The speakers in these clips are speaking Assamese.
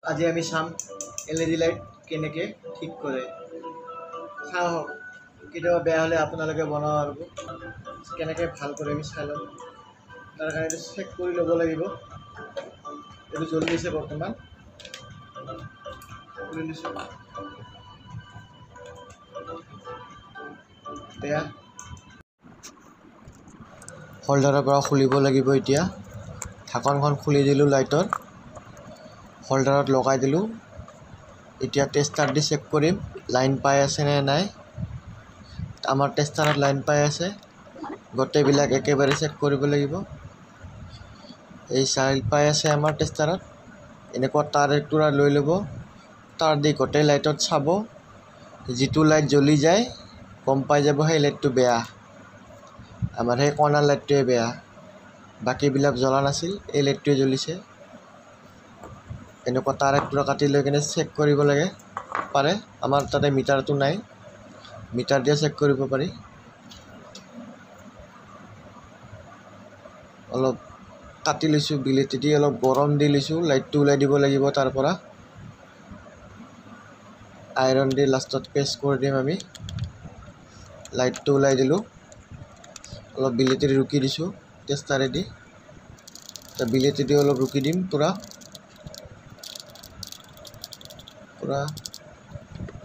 আজি আমি চাম LED লাইট কেনেকৈ ঠিক কৰে। চাওঁ কেতিয়াবা বেয়া হ'লে আপোনালোকে বনাব পাৰিব। কেনেকৈ ভাল কৰে আমি চাই ল'ম। তাৰ কাৰণে এইটো চেক কৰি ল'ব লাগিব। এইটো জ্বলি আছে বৰ্তমান, খুলি দিছোঁ। বেয়া হোল্ডাৰৰ পৰা খুলিব লাগিব। এতিয়া ঢাকনখন খুলি দিলোঁ লাইটৰ, হোল্ডাৰত লগাই দিলোঁ। এতিয়া টেষ্টাৰ দি চেক কৰিম লাইন পাই আছে নে নাই। আমাৰ টেষ্টাৰত লাইন পাই আছে। গোটেইবিলাক একেবাৰে চেক কৰিব লাগিব। এই চাইল পাই আছে আমাৰ টেষ্টাৰত। এনেকুৱা তাৰ এটুকুৰা লৈ ল'ব, তার দি গোটেই লাইটত চাব। যিটো লাইট জ্বলি যায় গম পাই যাব সেই লাইটটো বেয়া। আমাৰ সেই কৰ্নাৰ লাইটটোৱে বেয়া, বাকীবিলাক জ্বলা নাছিল, এই লাইটটোৱে জ্বলিছে। এনেকুৱা তাৰ এটুকুৰা কাটি লৈ কিনে চেক কৰিব লাগে পাৰে। আমাৰ তাতে মিটাৰটো নাই, মিটাৰ দিয়ে চেক কৰিব পাৰি। অলপ কাটি লৈছোঁ বিলেতি দি, অলপ গৰম দি লৈছোঁ। লাইটটো ওলাই দিব লাগিব তাৰ পৰা। আইৰণ দি লাষ্টত পেষ্ট কৰি দিম আমি। লাইটটো ওলাই দিলোঁ, অলপ বিলেতি দি ৰুকি দিছোঁ টেষ্টাৰেদি। বিলেতি দি অলপ ৰুকি দিম পূৰা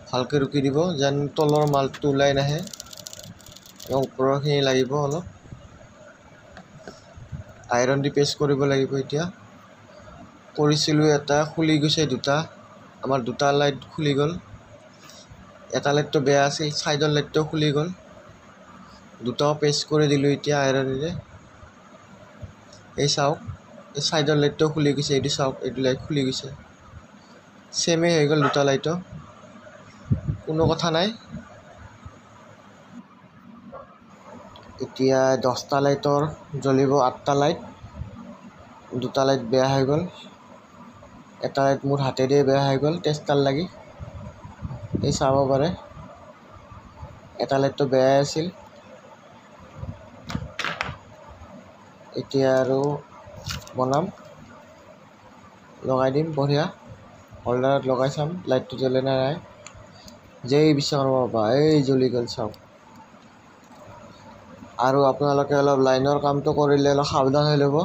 ভালকৈ ৰুকি দিব, যেন তলৰ মালটো ওলাই নাহে। ওপৰৰখিনি লাগিব অলপ। আইৰণ দি পেষ্ট কৰিব লাগিব। এতিয়া কৰিছিলোঁ এটা, খুলি গৈছে দুটা। আমাৰ দুটা লাইট খুলি গ'ল। এটা লাইটটো বেয়া আছিল, ছাইডৰ লাইটটোও খুলি গ'ল। দুটাও পেষ্ট কৰি দিলোঁ এতিয়া আইৰণেৰে। এই চাওক, এই ছাইডৰ লাইটটোও খুলি গৈছে। এইটো চাওক, এইটো লাইট খুলি গৈছে। ছেমেই হৈ গ'ল দুটা লাইটো, কোনো কথা নাই। এতিয়া 10টা লাইটৰ জ্বলিব 8টা লাইট। দুটা লাইট বেয়া হৈ গ'ল, এটা লাইট মোৰ হাতেৰে বেয়া হৈ গ'ল টেষ্টাৰ লাগি। এই চাব পাৰে, এটা লাইটটো বেয়াই আছিল। এতিয়া আৰু বনাম, লগাই দিম বঢ়িয়া। হোল্ডাৰত লগাই চাম লাইটটো জ্বলে নে নাই। যেই বিচাৰ পাবা, এই জ্বলি গ'ল চাওক। আৰু আপোনালোকে অলপ লাইনৰ কামটো কৰিলে অলপ সাৱধান হৈ ল'ব,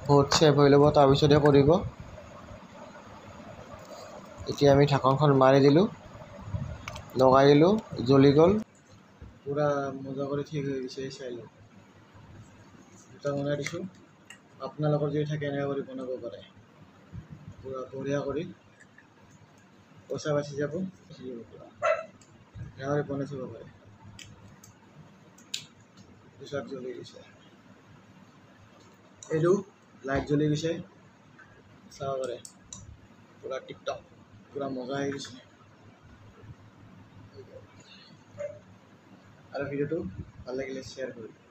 বহুত ছেভ হৈ ল'ব, তাৰপিছতহে কৰিব। এতিয়া আমি ঢাকনখন মাৰি দিলোঁ, লগাই দিলোঁ, জ্বলি গ'ল। পূৰা মজা কৰি ঠিক হৈ গৈছে। এই চাই লওক, দুটা বনাই দিছোঁ। আপোনালোকৰ যদি থাকে এনেকুৱা কৰি বনাব পাৰে, পূৰা বঢ়িয়া কৰি। পইচা বাচি যাব, এনেকুৱা কৰি বনাই থ'ব পাৰে। পিছত জ্বলি গৈছে, এইটো লাইট জ্বলি গৈছে, চাব পাৰে। পূৰা টিকটক, পূৰা মজা হৈ গৈছে। আৰু ভিডিঅ'টো ভাল লাগিলে শ্বেয়াৰ কৰিব।